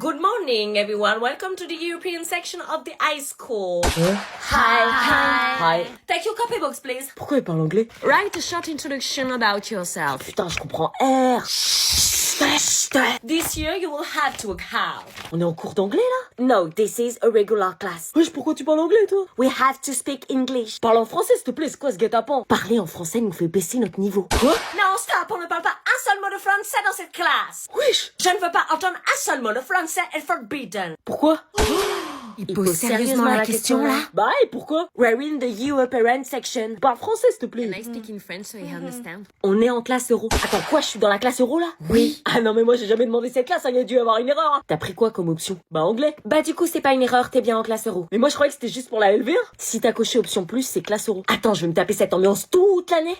Good morning, everyone. Welcome to the European section of the high school. Hi. Take your copybooks, please. Pourquoi il parle anglais? Write a short introduction about yourself. Putain, je comprends R. This year, you will have to work hard. On est en cours d'anglais là? No, this is a regular class. Wesh, pourquoi tu parles anglais toi? We have to speak English. Parle en français s'il te plaît, c'est quoi ce guet-apens? Parler en français nous fait baisser notre niveau. Quoi? Non, stop, on ne parle pas un seul mot de français dans cette classe. Wesh. Je ne veux pas entendre un seul mot de français est forbidden. Pourquoi? Il pose sérieusement la question là? Bah et pourquoi? We're in the European section. Parle français s'il te plaît. Can I speak in French so you understand? On est en classe euro. Attends, quoi, je suis dans la classe euro là? Oui. Ah non mais moi j'ai jamais demandé cette classe, il y a dû avoir une erreur. Hein. T'as pris quoi comme option? Bah anglais. Bah du coup c'est pas une erreur, t'es bien en classe euro. Mais moi je croyais que c'était juste pour la LV1. Si t'as coché option plus, c'est classe euro. Attends, je vais me taper cette ambiance toute l'année.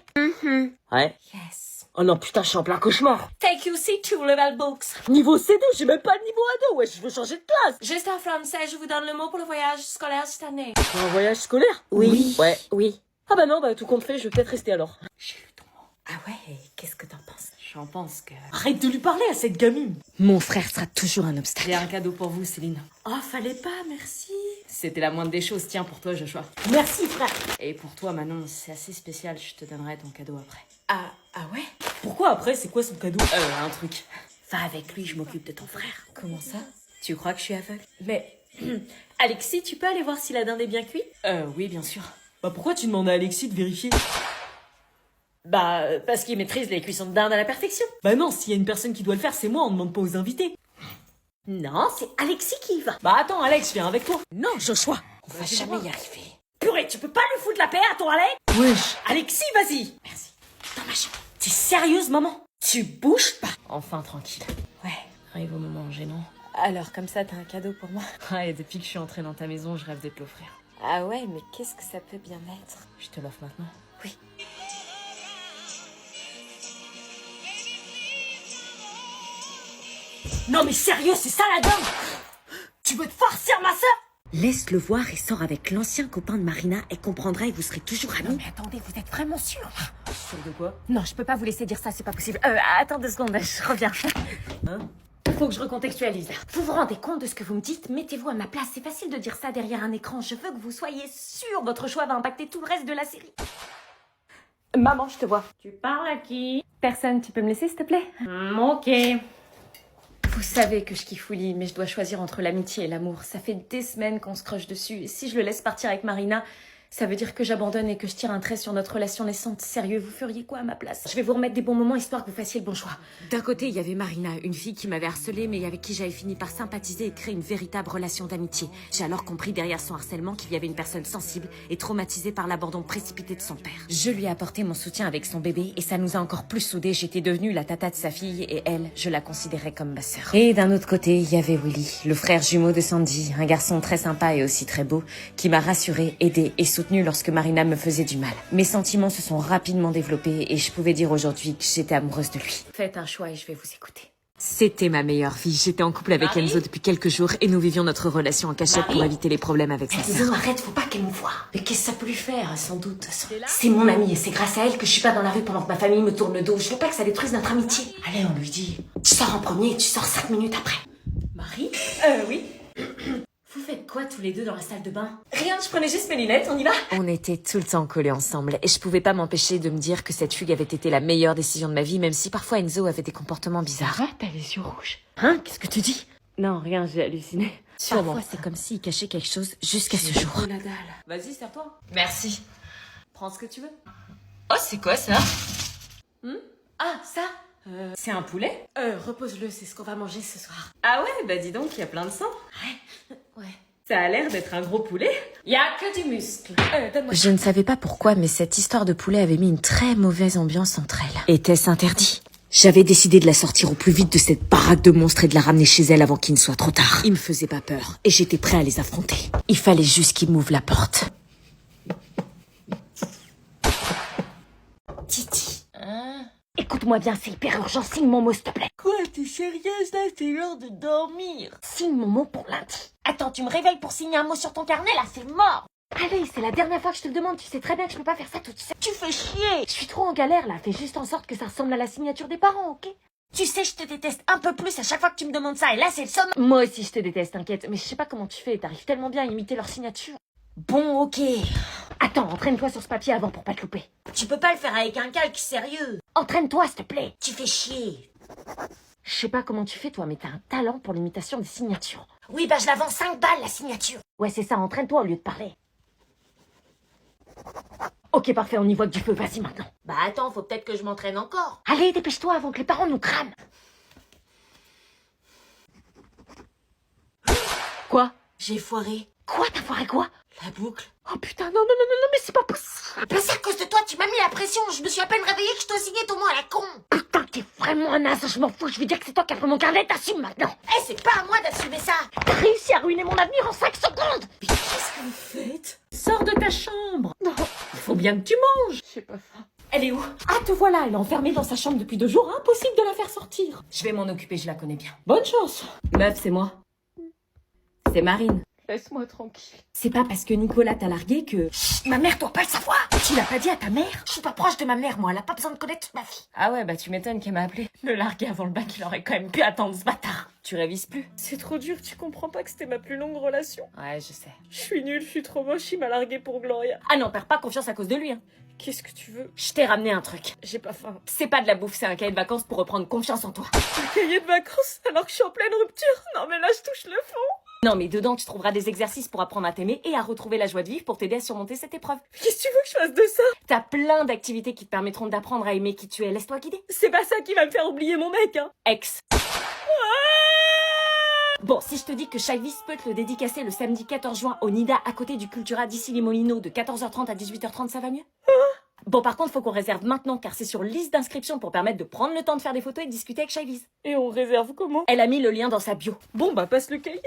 Ouais. Yes. Oh non putain, je suis en plein cauchemar. Take your C2 level books. Niveau C2, j'ai même pas le niveau A2, ouais, je veux changer de classe. Juste en français, je vous donne le mot pour le voyage scolaire cette année. Un voyage scolaire? Oui. Ouais, oui. Ah bah non, bah tout compte fait, je vais peut-être rester alors. J'ai lu ton mot. Ah ouais, qu'est-ce que t'en penses? J'en pense que... Arrête de lui parler à cette gamine. Mon frère sera toujours un obstacle. J'ai un cadeau pour vous, Céline. Oh, fallait pas, merci. C'était la moindre des choses. Tiens, pour toi, Joshua. Merci frère. Et pour toi, Manon, c'est assez spécial. Je te donnerai ton cadeau après. Ah ouais? Pourquoi après, c'est quoi son cadeau? Un truc. Va avec lui, je m'occupe de ton frère. Comment ça? Tu crois que je suis aveugle? Mais... Alexis, tu peux aller voir si la dinde est bien cuite? Oui, bien sûr. Bah pourquoi tu demandes à Alexis de vérifier? Bah, parce qu'il maîtrise les cuissons de dinde à la perfection. Bah non, s'il y a une personne qui doit le faire, c'est moi, on demande pas aux invités. Non, c'est Alexis qui y va. Bah attends, Alex, viens avec toi. Non, Joshua, on va jamais y arriver. Purée, tu peux pas lui foutre la paix à ton Alex? Wesh. Alexis, vas-y. Merci. Dans ma chambre. T'es sérieuse, maman? Tu bouges pas. Enfin, tranquille. Ouais. Arrive au moment gênant. Alors, comme ça, t'as un cadeau pour moi? Ouais, et depuis que je suis entrée dans ta maison, je rêve de te l'offrir. Ah ouais, mais qu'est-ce que ça peut bien être? Je te l'offre maintenant. Oui. Non mais sérieux, c'est ça la dinde? Tu veux te farcir ma sœur? Laisse-le voir et sors avec l'ancien copain de Marina et comprendra et vous serez toujours Non amis. mais attendez, vous êtes vraiment sûr là? Sûr de quoi? Non, je peux pas vous laisser dire ça, c'est pas possible. Attends 2 secondes, je reviens. Hein? Faut que je recontextualise là. Vous vous rendez compte de ce que vous me dites? Mettez-vous à ma place, c'est facile de dire ça derrière un écran. Je veux que vous soyez sûr, votre choix va impacter tout le reste de la série. Maman, je te vois. Tu parles à qui? Personne, tu peux me laisser s'il te plaît? Ok. Vous savez que je kiffe Willy, mais je dois choisir entre l'amitié et l'amour. Ça fait des semaines qu'on se croche dessus. Et si je le laisse partir avec Marina, ça veut dire que j'abandonne et que je tire un trait sur notre relation naissante. Sérieux, vous feriez quoi à ma place? Je vais vous remettre des bons moments histoire que vous fassiez le bon choix. D'un côté, il y avait Marina, une fille qui m'avait harcelée mais avec qui j'avais fini par sympathiser et créer une véritable relation d'amitié. J'ai alors compris derrière son harcèlement qu'il y avait une personne sensible et traumatisée par l'abandon précipité de son père. Je lui ai apporté mon soutien avec son bébé et ça nous a encore plus soudés. J'étais devenue la tata de sa fille et elle, je la considérais comme ma sœur. Et d'un autre côté, il y avait Willy, le frère jumeau de Sandy, un garçon très sympa et aussi très beau, qui m'a rassurée, aidée et soutenue lorsque Marina me faisait du mal. Mes sentiments se sont rapidement développés et je pouvais dire aujourd'hui que j'étais amoureuse de lui. Faites un choix et je vais vous écouter. C'était ma meilleure vie. J'étais en couple avec Enzo depuis quelques jours et nous vivions notre relation en cachette pour éviter les problèmes avec sa sœur. Non, arrête, faut pas qu'elle me voie. Mais qu'est-ce que ça peut lui faire, sans doute? C'est mon amie et c'est grâce à elle que je suis pas dans la rue pendant que ma famille me tourne le dos. Je veux pas que ça détruise notre amitié. Allez, on lui dit. Tu sors en premier et tu sors 5 minutes après. Marie? Oui. Vous faites quoi tous les deux dans la salle de bain? Rien, je prenais juste mes lunettes, on y va? On était tout le temps collés ensemble et je pouvais pas m'empêcher de me dire que cette fugue avait été la meilleure décision de ma vie, même si parfois Enzo avait des comportements bizarres. T'as les yeux rouges. Hein? Qu'est-ce que tu dis? Non, rien, j'ai halluciné. Parfois c'est comme s'il cachait quelque chose jusqu'à ce jour. Oh la dalle. Vas-y, serre-toi. Merci. Prends ce que tu veux. Oh, c'est quoi ça? Ah, ça? C'est un poulet? Repose-le, c'est ce qu'on va manger ce soir. Ah ouais, bah dis donc, il y a plein de sang. Ouais. Ça a l'air d'être un gros poulet. Y a que du muscle. Donne-moi. Je ne savais pas pourquoi, mais cette histoire de poulet avait mis une très mauvaise ambiance entre elles. Était-ce interdit? J'avais décidé de la sortir au plus vite de cette baraque de monstres et de la ramener chez elle avant qu'il ne soit trop tard. Ils me faisaient pas peur et j'étais prêt à les affronter. Il fallait juste qu'ils m'ouvrent la porte. Titi. Écoute-moi bien, c'est hyper urgent. Signe mon mot, s'il te plaît. Quoi, t'es sérieuse là? C'est l'heure de dormir. Signe mon mot pour lundi. Attends, tu me réveilles pour signer un mot sur ton carnet, là, c'est mort. Allez, c'est la dernière fois que je te le demande. Tu sais très bien que je peux pas faire ça toute seule. Tu fais chier. Je suis trop en galère, là. Fais juste en sorte que ça ressemble à la signature des parents, ok? Tu sais, je te déteste un peu plus à chaque fois que tu me demandes ça, et là, c'est le somme. Moi aussi, je te déteste, t'inquiète. Mais je sais pas comment tu fais, t'arrives tellement bien à imiter leur signature. Bon, ok. Attends, entraîne-toi sur ce papier avant pour pas te louper. Tu peux pas le faire avec un calque, sérieux. Entraîne-toi, s'il te plaît. Tu fais chier. Je sais pas comment tu fais, toi, mais t'as un talent pour l'imitation des signatures. Oui, bah je la vends 5 balles, la signature. Ouais, c'est ça, entraîne-toi au lieu de parler. Ok, parfait, on y voit que du feu, vas-y maintenant. Bah attends, faut peut-être que je m'entraîne encore. Allez, dépêche-toi avant que les parents nous crament. Quoi? J'ai foiré. Quoi, t'as foiré quoi? La boucle. Oh putain, non, non, non, non, non, mais c'est pas possible. Bah c'est à cause de toi, tu m'as mis la pression. Je me suis à peine réveillée que je dois signer ton mot à la con. Putain, t'es vraiment un naze, je m'en fous, je vais dire que c'est toi qui as pris mon carnet, t'assumes maintenant. Eh, c'est pas à moi d'assumer ça. T'as réussi à ruiner mon avenir en 5 secondes. Mais qu'est-ce que vous faites? Sors de ta chambre. Non, il faut bien que tu manges. J'ai pas faim. Elle est où? Ah, te voilà, elle est enfermée dans sa chambre depuis 2 jours, impossible de la faire sortir. Je vais m'en occuper, je la connais bien. Bonne chance. Meuf, c'est moi. C'est Marine. Laisse-moi tranquille. C'est pas parce que Nicolas t'a largué que... Ma mère doit pas le savoir. Tu l'as pas dit à ta mère? Je suis pas proche de ma mère, moi. Elle a pas besoin de connaître toute ma vie. Ah ouais, bah tu m'étonnes qu'elle m'a appelé. Le larguer avant le bac, il aurait quand même pu attendre ce bâtard. Tu révises plus? C'est trop dur, tu comprends pas que c'était ma plus longue relation. Ouais, je sais. Je suis nulle, je suis trop moche, il m'a largué pour Gloria. Ah non, perds pas confiance à cause de lui, hein. Qu'est-ce que tu veux? Je t'ai ramené un truc. J'ai pas faim. C'est pas de la bouffe, c'est un cahier de vacances pour reprendre confiance en toi. Un cahier de vacances alors que je suis en pleine rupture. Non mais là je touche le fond. Non, mais dedans, tu trouveras des exercices pour apprendre à t'aimer et à retrouver la joie de vivre pour t'aider à surmonter cette épreuve. Qu'est-ce que tu veux que je fasse de ça? T'as plein d'activités qui te permettront d'apprendre à aimer qui tu es. Laisse-toi guider. C'est pas ça qui va me faire oublier mon mec, hein. Ex. Bon, si je te dis que Chavis peut te le dédicacer le samedi 14 juin au Nida à côté du Cultura d'Issy-les-Moulineaux de 14h30 à 18h30, ça va mieux? Bon, par contre, faut qu'on réserve maintenant car c'est sur liste d'inscription pour permettre de prendre le temps de faire des photos et de discuter avec Chavis. Et on réserve comment? Elle a mis le lien dans sa bio. Bon bah passe le cahier.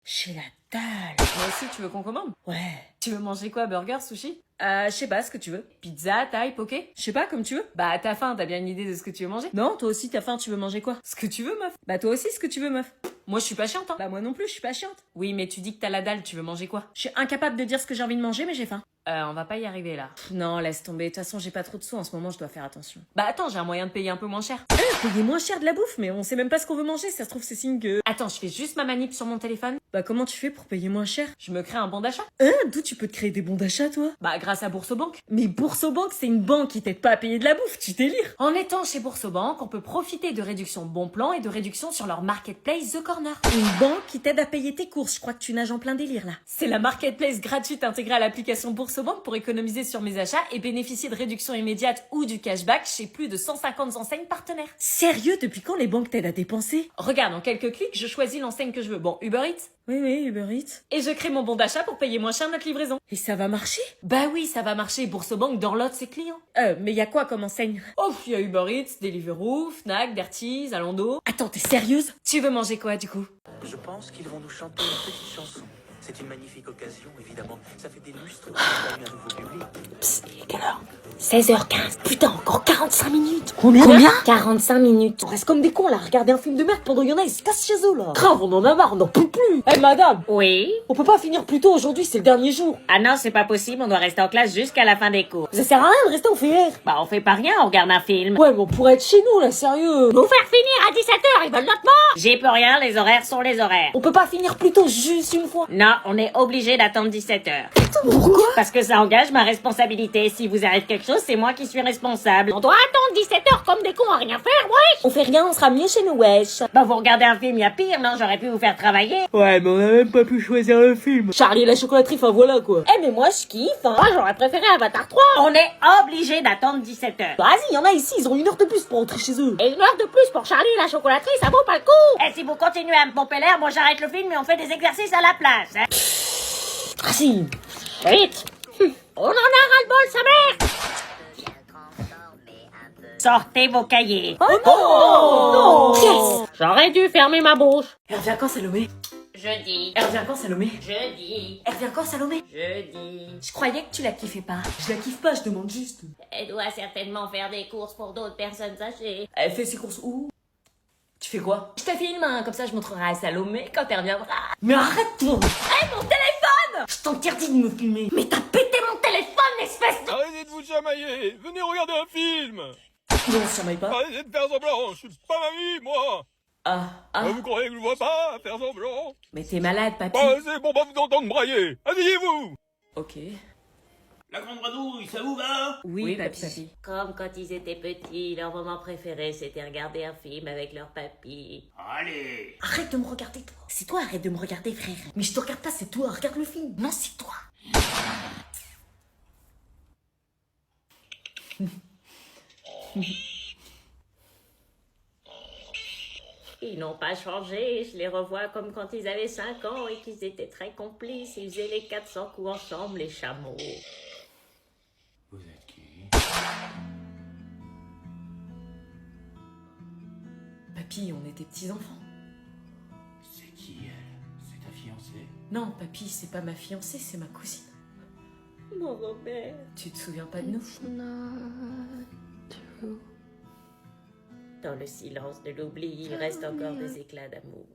J'ai la dalle. Moi aussi, tu veux qu'on commande? Ouais. Tu veux manger quoi? Burger, sushi? Je sais pas ce que tu veux. Pizza, thaï, poké? Je sais pas, comme tu veux. Bah, t'as faim, t'as bien une idée de ce que tu veux manger? Non, toi aussi t'as faim, tu veux manger quoi? Ce que tu veux, meuf. Bah, toi aussi, ce que tu veux, meuf. Moi, je suis pas chiante, hein. Bah, moi non plus, je suis pas chiante. Oui, mais tu dis que t'as la dalle, tu veux manger quoi? Je suis incapable de dire ce que j'ai envie de manger, mais j'ai faim. On va pas y arriver là. Non, laisse tomber. De toute façon, j'ai pas trop de sous en ce moment, je dois faire attention. Bah attends, j'ai un moyen de payer un peu moins cher. Payer moins cher de la bouffe, mais on sait même pas ce qu'on veut manger, ça se trouve c'est signe que... Attends, je fais juste ma manip sur mon téléphone. Bah comment tu fais pour payer moins cher? Je me crée un bon d'achat. D'où tu peux te créer des bons d'achat toi? Bah grâce à Boursobank. Mais Boursobank, c'est une banque qui t'aide pas à payer de la bouffe, tu délires. En étant chez Boursobank, on peut profiter de réductions bon plan et de réductions sur leur marketplace The Corner. Une banque qui t'aide à payer tes courses, je crois que tu nages en plein délire là. C'est la marketplace gratuite intégrée à l'application Boursobank pour économiser sur mes achats et bénéficier de réductions immédiates ou du cashback chez plus de 150 enseignes partenaires. Sérieux, depuis quand les banques t'aident à dépenser? Regarde, en quelques clics, je choisis l'enseigne que je veux. Bon, Uber Eats. Oui, Uber Eats. Et je crée mon bon d'achat pour payer moins cher notre livraison. Et ça va marcher? Bah oui, ça va marcher. Boursobank dorlote ses clients. Mais y a quoi comme enseigne? Oh, il y a Uber Eats, Deliveroo, Fnac, Darty, Zalando. Attends, t'es sérieuse? Tu veux manger quoi du coup? Je pense qu'ils vont nous chanter une petite chanson. C'est une magnifique occasion, évidemment. Ça fait des lustres qu'on a eu un nouveau public. Psst, il est quelle heure? 16h15. Putain, encore 45 minutes. Combien? 45 minutes. On reste comme des cons là, regarder un film de merde pendant qu'il y en a, ils se cassent chez eux là. Grave, on en a marre, on n'en peut plus. Eh madame, Oui? on peut pas finir plus tôt aujourd'hui, c'est le dernier jour. Ah non, c'est pas possible, on doit rester en classe jusqu'à la fin des cours. Ça sert à rien de rester en faire. Bah on fait pas rien, on regarde un film. Ouais, mais on pourrait être chez nous là, sérieux. Nous faire finir à 17h, ils veulent notre mort. J'y peux rien, les horaires sont les horaires. On peut pas finir plus tôt juste une fois. Non, on est obligé d'attendre 17h. Pourquoi? Parce que ça engage ma responsabilité. Si vous arrive quelque chose, c'est moi qui suis responsable. On doit attendre 17h comme des cons à rien faire, wesh. On fait rien, on sera mieux chez nous, wesh. Bah vous regardez un film, y a pire, non? J'aurais pu vous faire travailler. Ouais, mais on a même pas pu choisir le film. Charlie et la chocolaterie, enfin voilà quoi. Eh mais moi je kiffe, hein. Moi j'aurais préféré Avatar 3. On est obligé d'attendre 17h. Vas-y, y en a ici, ils ont 1 heure de plus pour rentrer chez eux. Et 1 heure de plus pour Charlie et la chocolaterie, ça vaut pas le coup. Et si vous continuez à me pomper l'air, moi j'arrête le film et on fait des exercices à la place. Hein. Vas-y. Vite. On en a ras-le-bol, sa mère. Sortez vos cahiers. Oh non. Yes. J'aurais dû fermer ma bouche. Elle revient quand, Salomé? Jeudi. Elle revient quand, Salomé? Jeudi. Elle revient quand, Salomé? Jeudi. Je croyais que tu la kiffais pas. Je la kiffe pas, je demande juste. Elle doit certainement faire des courses pour d'autres personnes âgées. Elle fait ses courses où? Tu fais quoi? Je te filme, hein, comme ça je montrerai à Salomé quand elle reviendra. Mais arrête-toi. Hey, mon téléphone! Je t'interdis de me filmer. Mais t'as pété mon téléphone, espèce de... Arrêtez de vous chamailler. Venez regarder un film. Non, ça m'aille pas. Arrêtez de faire semblant, je suis pas mamie, moi. Vous croyez que je vois pas faire semblant? Mais t'es malade, papy. C'est pour pas vous entendre brailler. Asseyez-vous. Ok. La grande radouille, ça vous va? Oui, papy. Comme quand ils étaient petits, leur moment préféré c'était regarder un film avec leur papy. Allez. Arrête de me regarder, toi. C'est toi, arrête de me regarder, frère. Mais je te regarde pas, c'est toi. Regarde le film. Non, c'est toi. Ils n'ont pas changé, je les revois comme quand ils avaient 5 ans et qu'ils étaient très complices. Ils faisaient les 400 coups ensemble, les chameaux. Vous êtes qui? Papy, on était petits-enfants. C'est qui elle? C'est ta fiancée? Non, papy, c'est pas ma fiancée, c'est ma cousine. Mon Robert. Tu te souviens pas de nous? Dans le silence de l'oubli, il reste encore des éclats d'amour.